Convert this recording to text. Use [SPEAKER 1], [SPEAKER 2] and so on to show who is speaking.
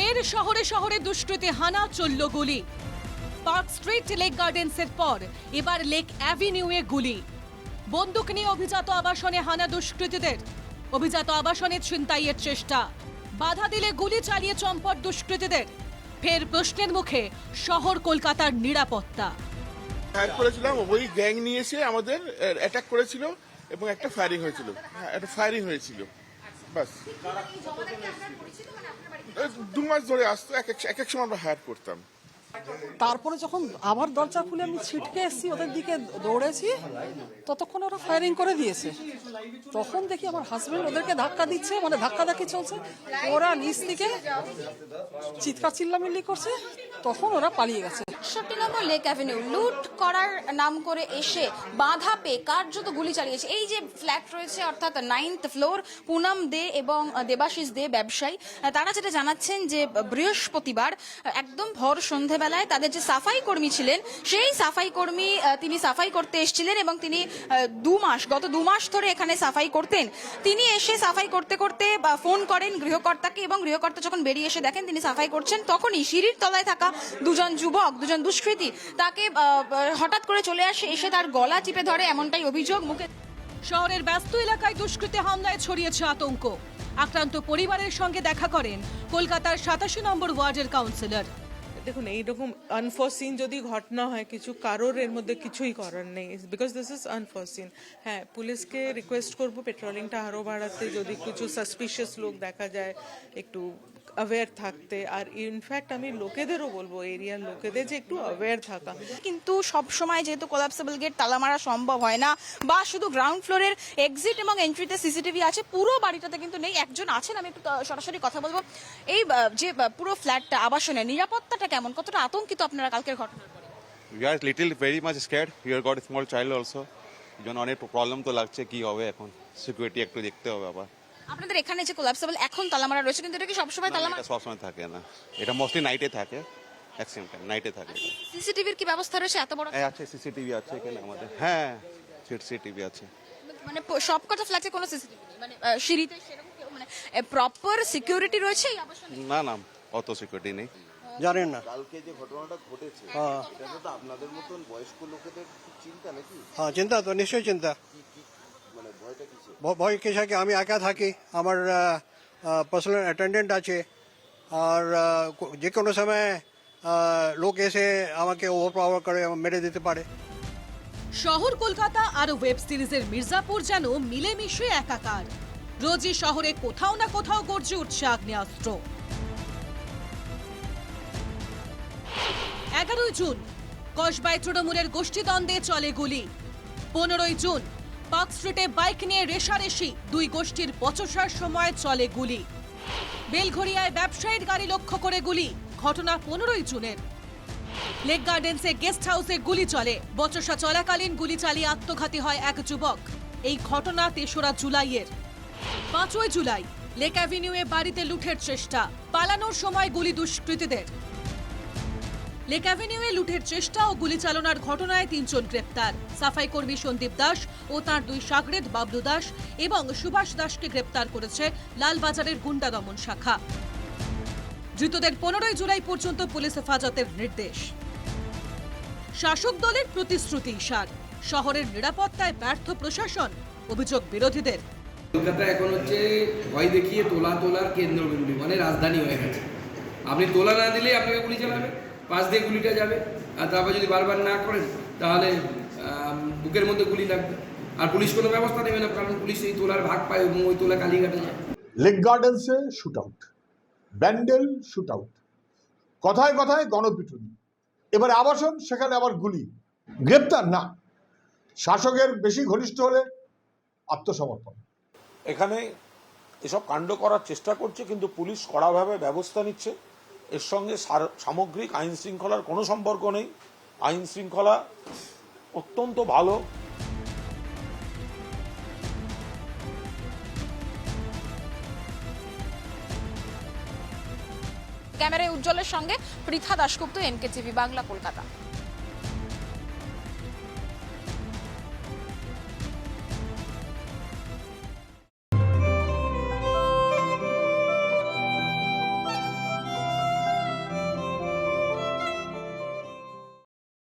[SPEAKER 1] ফের শহরে শহরে দুষ্কৃতী হানা, চলল গুলি। পার্ক স্ট্রিট লেক গার্ডেন্সের পর এবার লেক অ্যাভিনিউয়ে গুলি। বন্দুক নিয়ে অভিজাত আবাসনে হানা দুষ্কৃতীদের। অভিজাত আবাসনে ছিনতাইয়ের চেষ্টা, বাধা দিলে গুলি চালিয়ে চম্পট দুষ্কৃতীদের। ফের প্রশ্নের মুখে শহর কলকাতার নিরাপত্তা।
[SPEAKER 2] ফায়ার করেছিলাম, ওই গ্যাং নিয়ে এসে আমাদের অ্যাটাক করেছিল এবং একটা ফায়ারিং হয়েছিল। একটা ফায়ারিং হয়েছিল, বাস। 2 মাস ধরে আসতো, এক এক সময় আমরা হায়ার করতাম।
[SPEAKER 3] তারপরে যখন আবার দরজা খুলে আমি ছিটকে এসেছি, ওদের দিকে দৌড়েছি, ততক্ষণ ওরা ফায়ারিং করে দিয়েছে। তখন দেখি আমার হাজবেন্ড ওদেরকে ধাক্কা দিচ্ছে, মানে ধাক্কাধাক্কি চলছে। ওরা নিচ থেকে চিৎকার চিল্লামিল্লি করছে, তখন ওরা পালিয়ে গেছে।
[SPEAKER 4] ৬১ নম্বর লেক অ্যাভিনিউ লুট করার নাম করে এসে বাধা পেয়ে কার্যত গুলি চালিয়েছে। এই যে ফ্ল্যাট রয়েছে, অর্থাৎ 9th ফ্লোর, পুনম দে এবং দেবাশিস দে ব্যবসায়ী, তারা যেটা জানাচ্ছেন যে বৃহস্পতিবার একদম ভর সন্ধেবেলায় তাদের যে সাফাই কর্মী ছিলেন, সেই সাফাই কর্মী তিনি সাফাই করতে এসেছিলেন এবং তিনি গত 2 মাস ধরে এখানে সাফাই করতেন। তিনি এসে সাফাই করতে করতে ফোন করেন গৃহকর্তাকে এবং গৃহকর্তা যখন বেরিয়ে এসে দেখেন তিনি সাফাই করছেন, তখনই সিঁড়ির তলায় থাকা দুজন দুষ্কৃতী তাকে হঠাৎ করে চলে আসে, এসে তার গলা টিপে ধরে, এমনটাই অভিযোগ। মুখে
[SPEAKER 1] শহরের ব্যস্ত এলাকায় দুষ্কৃতী হামলায় ছড়িয়েছে আতঙ্ক। আক্রান্ত পরিবারের সঙ্গে দেখা করেন কলকাতার 87 নম্বর ওয়ার্ডের কাউন্সিলর।
[SPEAKER 5] দেখুন, এইরকম আনফোরসিন যদি ঘটনা হয়, কিছু কারোর এর মধ্যে কিছুই করার নেই, বিকজ দিস ইজ আনফোরসিন। হ্যাঁ, পুলিশকে রিকোয়েস্ট করবো পেট্রোলিংটা আরও বাড়াতে, যদি কিছু সাসপিশিয়াস লোক দেখা যায় একটু অ্যাওয়্যার থাকতে। আর ইনফ্যাক্ট আমি লোকেদেরও বলবো, এরিয়ার লোকেদের, যে একটু অ্যাওয়্যার থাকা।
[SPEAKER 4] কিন্তু সব সময় যেহেতু কোলাপসেবল গেট তালা মারা সম্ভব হয় না, বা শুধু গ্রাউন্ড ফ্লোরের এক্সিট এবং এন্ট্রিতে সিসিটিভি আছে, পুরো বাড়িটাতে কিন্তু নেই। একজন আছেন, আমি একটু সরাসরি কথা বলবো। এই যে পুরো ফ্ল্যাটটা, আবাসনের নিরাপত্তাটা কেমন, কতটা আতঙ্কিত আপনারা কালকের ঘটনার পরে?
[SPEAKER 6] We are little very much scared. We have got a small child also. জন্য অনেক প্রবলেম তো লাগছে, কি হবে এখন, সিকিউরিটি একটু দেখতে হবে আবার।
[SPEAKER 4] আপনাদের এখানে যে কোলাপসেবল এখন তালামারা রয়েছে, কিন্তু এটা কি সবসময় তালামারা?
[SPEAKER 6] এটা সবসময় থাকে না, এটা মোস্টলি নাইটে থাকে, ম্যাক্সিমাম টাইম নাইটে থাকে।
[SPEAKER 4] সিসিটিভির কি ব্যবস্থা রয়েছে এত বড়?
[SPEAKER 6] আছে, সিসিটিভি আছে এখানে আমাদের। হ্যাঁ, সিসিটিভি আছে।
[SPEAKER 4] মানে সবকটা ফ্ল্যাটে কোনো সিসিটিভি নেই, মানে সিঁড়িতে সেরকম মানে প্রপার সিকিউরিটি রয়েছে এই আবাসনে?
[SPEAKER 6] না না, অত সিকিউরিটি নেই।
[SPEAKER 7] জানেন না
[SPEAKER 8] কালকে যে ঘটনাটা ঘটেছে, এটা তো আপনাদের মতন বয়স্ক লোকেদের চিন্তা নাকি?
[SPEAKER 7] হ্যাঁ, চিন্তা তো নিশ্চয়ই চিন্তা।
[SPEAKER 8] মানে ভয়টা কিসে?
[SPEAKER 7] ভয় কিসে? আমি একা থাকি, আমার পার্সোনাল অ্যাটেন্ডেন্ট আছে, আর যে কোনো সময় লোক এসে আমাকে ওভারপাওয়ার করে মেরে দিতে পারে।
[SPEAKER 1] শহর কলকাতা আর ওয়েব সিরিজের মির্জাপুর যেন মিলেমিশে একাকার। রোজই শহরে কোথাও না কোথাও গর্জে উঠছে আগ্নেয়াস্ত্র। 11 জুন কসবায় তৃণমূলের গোষ্ঠীদ্বন্দ্বে চলে গুলি। 15 জুন পার্ক স্ট্রিটে বাইক নিয়ে রেষারেষি, 2 গোষ্ঠীর বচসার সময় চলে গুলি। বেলঘরিয়ায় ব্যবসায়ীর গাড়ি লক্ষ্য করে গুলি, ঘটনা 15 জুনের। লেক গার্ডেন্সে গেস্ট হাউসে গুলি চলে, বচসা চলাকালীন গুলি চালিয়ে আত্মঘাতী হয় এক যুবক। এই ঘটনা 3রা জুলাইয়ের। 5 জুলাই লেক অ্যাভিনিউয়ে বাড়িতে লুঠের চেষ্টা, পালানোর সময় গুলি দুষ্কৃতীদের। লেক অ্যাভিনিউয়ে লুটের চেষ্টা ও গুলি চালনার ঘটনায় 3 জন গ্রেপ্তার। সাফাই কর্মী সন্দীপ দাস ও তাঁর 2 শাগরেদ বাবলু দাস এবং সুভাষ দাসকে গ্রেপ্তার করেছে লালবাজারের গুন্ডা দমন শাখা। ধৃতদের 15 জুলাই পর্যন্ত পুলিশ হেফাজতের নির্দেশ। শাসক দলের প্রতিশ্রুতি ইশার, শহরের নিরাপত্তায় ব্যর্থ প্রশাসন, অভিযোগ বিরোধীদের।
[SPEAKER 9] কলকাতা এখন হচ্ছে ভয় দেখিয়ে তোলার কেন্দ্রবিন্দু, মানে রাজধানী হয়ে গেছে। আপনি তোলা না দিলে আপনাকে গুলি চালাবে, পাশ দিয়ে গুলিটা যাবে, আর তারপর যদি বারবার না করেন তাহলে বুকের মধ্যে গুলি লাগবে, আর পুলিশ কোনো ব্যবস্থা নেবে না, কারণ পুলিশ এই তোলার ভাগ পায় এবং ওই তোলা কালীঘাটে যায়।
[SPEAKER 10] লেক গার্ডেন্সে shoot out, Bandel shoot out, কথায় কথায় গণপিটুনি, এবারে আবাসন, সেখানে আবার গুলি। গ্রেপ্তার না, শাসকের বেশি ঘনিষ্ঠ হলে আত্মসমর্পণ।
[SPEAKER 11] এখানে এসব কাণ্ড করার চেষ্টা করছে, কিন্তু পুলিশ কড়াভাবে ব্যবস্থা নিচ্ছে। এর সঙ্গে সামগ্রিক আইন শৃঙ্খলার কোনো সম্পর্ক নেই, আইন শৃঙ্খলা অত্যন্ত ভালো।
[SPEAKER 4] ক্যামেরায় উজ্জ্বলের সঙ্গে পৃথা দাশগুপ্ত, NK TV বাংলা, কলকাতা।